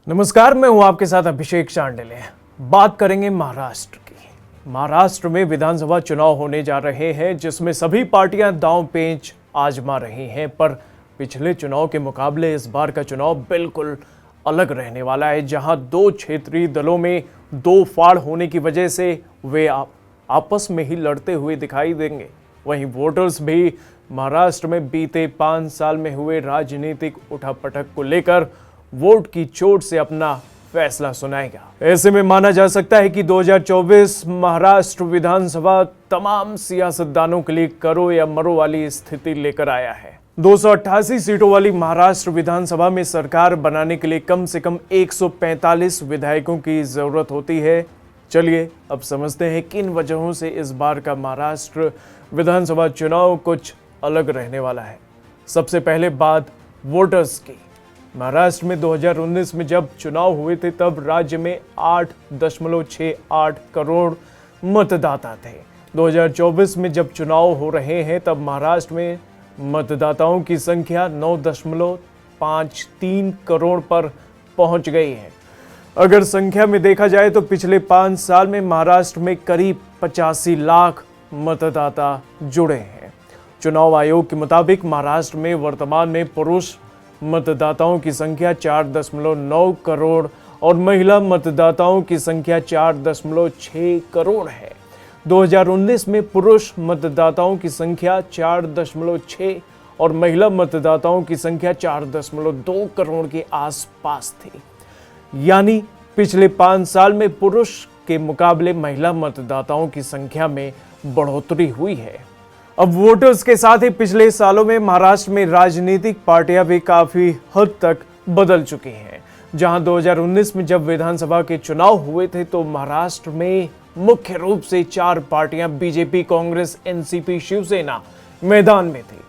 नमस्कार, मैं हूं आपके साथ अभिषेक चांडिले। बात करेंगे महाराष्ट्र की। महाराष्ट्र में विधानसभा चुनाव होने जा रहे हैं, जिसमें सभी पार्टियां दांव पेच आजमा रही हैं। पर पिछले चुनाव के मुकाबले इस बार का चुनाव बिल्कुल अलग रहने वाला है, जहां दो क्षेत्रीय दलों में दो फाड़ होने की वजह से वे आपस में ही लड़ते हुए दिखाई देंगे। वहीं वोटर्स भी महाराष्ट्र में बीते 5 साल में हुए राजनीतिक उठापटक को लेकर वोट की चोट से अपना फैसला सुनाएगा। ऐसे में माना जा सकता है कि 2024 महाराष्ट्र विधानसभा तमाम सियासतदानों के लिए करो या मरो वाली स्थिति लेकर आया है। 288 सीटों वाली महाराष्ट्र विधानसभा में सरकार बनाने के लिए कम से कम 145 विधायकों की जरूरत होती है। चलिए अब समझते हैं किन वजहों से इस बार का महाराष्ट्र विधानसभा चुनाव कुछ अलग रहने वाला है। सबसे पहले बात वोटर्स की। महाराष्ट्र में 2019 में जब चुनाव हुए थे तब राज्य में 8.68 करोड़ मतदाता थे। 2024 में जब चुनाव हो रहे हैं तब महाराष्ट्र में मतदाताओं की संख्या 9.53 करोड़ पर पहुंच गई है। अगर संख्या में देखा जाए तो पिछले 5 साल में महाराष्ट्र में करीब 85 लाख मतदाता जुड़े हैं। चुनाव आयोग के मुताबिक महाराष्ट्र में वर्तमान में पुरुष मतदाताओं की संख्या 4.9 करोड़ और महिला मतदाताओं की संख्या 4.6 करोड़ है। 2019 में पुरुष मतदाताओं की संख्या 4.6 और महिला मतदाताओं की संख्या 4.2 करोड़ के आसपास थी। यानी पिछले 5 साल में पुरुष के मुकाबले महिला मतदाताओं की संख्या में बढ़ोतरी हुई है। अब वोटर्स के साथ ही पिछले सालों में महाराष्ट्र में राजनीतिक पार्टियां भी काफी हद तक बदल चुकी हैं। जहां 2019 में जब विधानसभा के चुनाव हुए थे तो महाराष्ट्र में मुख्य रूप से 4 पार्टियां बीजेपी, कांग्रेस, एनसीपी, शिवसेना मैदान में थी।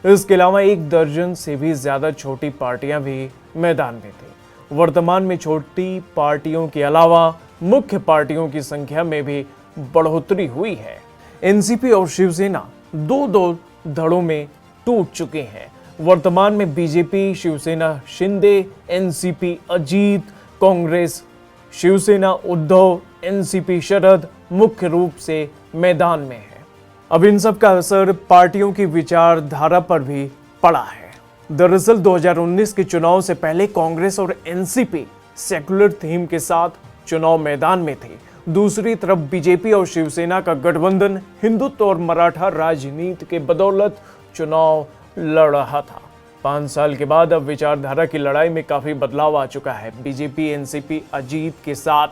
इसके अलावा 1 दर्जन से भी ज्यादा छोटी पार्टियां भी मैदान में थी। वर्तमान में छोटी पार्टियों के अलावा मुख्य पार्टियों की संख्या में भी बढ़ोतरी हुई है। एनसीपी और शिवसेना दो धड़ों में टूट चुके हैं। वर्तमान में BJP, Shiv Sena Shinde, NCP Ajit, Congress Shiv Sena Uddhav, NCP शरद मुख्य रूप से मैदान में है। अब इन सब का असर पार्टियों की विचारधारा पर भी पड़ा है। दरअसल 2019 के चुनाव से पहले कांग्रेस और एनसीपी सेक्युलर थीम के साथ चुनाव मैदान में थे। दूसरी तरफ बीजेपी और शिवसेना का गठबंधन हिंदुत्व और मराठा राजनीति के बदौलत चुनाव लड़ रहा था। 5 साल के बाद अब विचारधारा की लड़ाई में काफी बदलाव आ चुका है। बीजेपी एनसीपी अजीत के साथ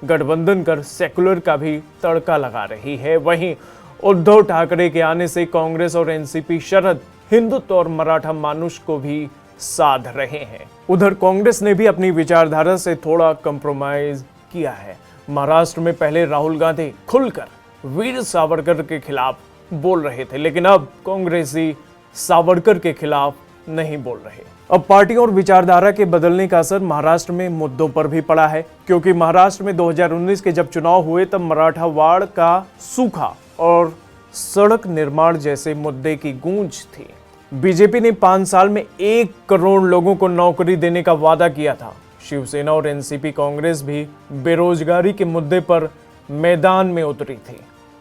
गठबंधन कर सेक्युलर का भी तड़का लगा रही है। वहीं उद्धव ठाकरे के आने से कांग्रेस और एनसीपी शरद हिंदुत्व और मराठा मानुष को भी साध रहे हैं। उधर कांग्रेस ने भी अपनी विचारधारा से थोड़ा कंप्रोमाइज किया है। महाराष्ट्र में पहले राहुल गांधी खुलकर वीर सावरकर के खिलाफ बोल रहे थे, लेकिन अब कांग्रेसी सावरकर के खिलाफ नहीं बोल रहे। अब पार्टियों और विचारधारा के बदलने का असर महाराष्ट्र में मुद्दों पर भी पड़ा है, क्योंकि महाराष्ट्र में 2019 के जब चुनाव हुए तब मराठावाड़ का सूखा और सड़क निर्माण जैसे मुद्दे की गूंज थी। बीजेपी ने 5 साल में 1 करोड़ लोगों को नौकरी देने का वादा किया था। शिवसेना और एनसीपी कांग्रेस भी बेरोजगारी के मुद्दे पर मैदान में उतरी थी।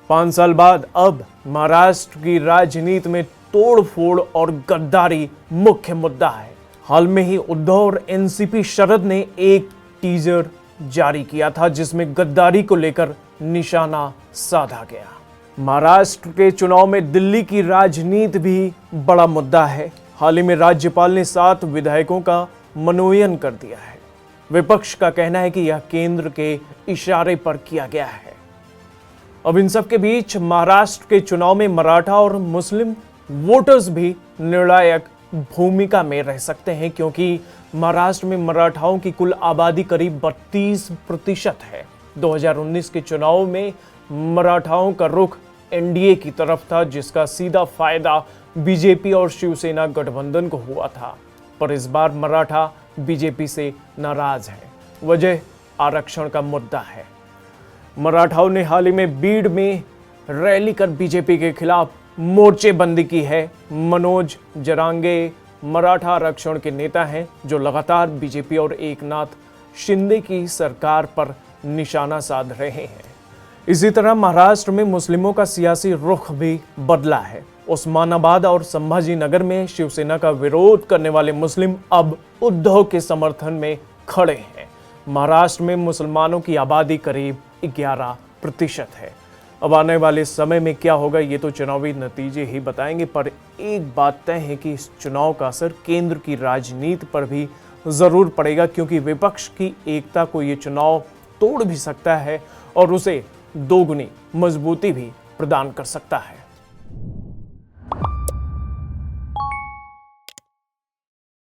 5 साल बाद अब महाराष्ट्र की राजनीति में तोड़फोड़ और गद्दारी मुख्य मुद्दा है। हाल में ही उद्धव और एनसीपी शरद ने एक टीजर जारी किया था जिसमें गद्दारी को लेकर निशाना साधा गया। महाराष्ट्र के चुनाव में दिल्ली की राजनीति भी बड़ा मुद्दा है। हाल ही में राज्यपाल ने 7 विधायकों का मनोनयन कर दिया है। विपक्ष का कहना है कि यह केंद्र के इशारे पर किया गया है। अब इन सब के बीच महाराष्ट्र के चुनाव में मराठा और मुस्लिम वोटर्स भी निर्णायक भूमिका में रह सकते हैं, क्योंकि महाराष्ट्र में मराठाओं की कुल आबादी करीब 32% है। 2019 के चुनाव में मराठाओं का रुख एनडीए की तरफ था, जिसका सीधा फायदा बीजेपी और शिवसेना गठबंधन को हुआ था। पर इस बार मराठा बीजेपी से नाराज है। वजह आरक्षण का मुद्दा है। मराठाओं ने हाल ही में बीड में रैली कर बीजेपी के खिलाफ मोर्चेबंदी की है। मनोज जरांगे मराठा आरक्षण के नेता हैं जो लगातार बीजेपी और एकनाथ शिंदे की सरकार पर निशाना साध रहे हैं। इसी तरह महाराष्ट्र में मुस्लिमों का सियासी रुख भी बदला है। उस्मानाबाद और संभाजी नगर में शिवसेना का विरोध करने वाले मुस्लिम अब उद्धव के समर्थन में खड़े हैं। महाराष्ट्र में मुसलमानों की आबादी करीब 11% है। अब आने वाले समय में क्या होगा ये तो चुनावी नतीजे ही बताएंगे, पर एक बात तय है कि इस चुनाव का असर केंद्र की राजनीति पर भी जरूर पड़ेगा, क्योंकि विपक्ष की एकता को ये चुनाव तोड़ भी सकता है और उसे दोगुनी मजबूती भी प्रदान कर सकता है।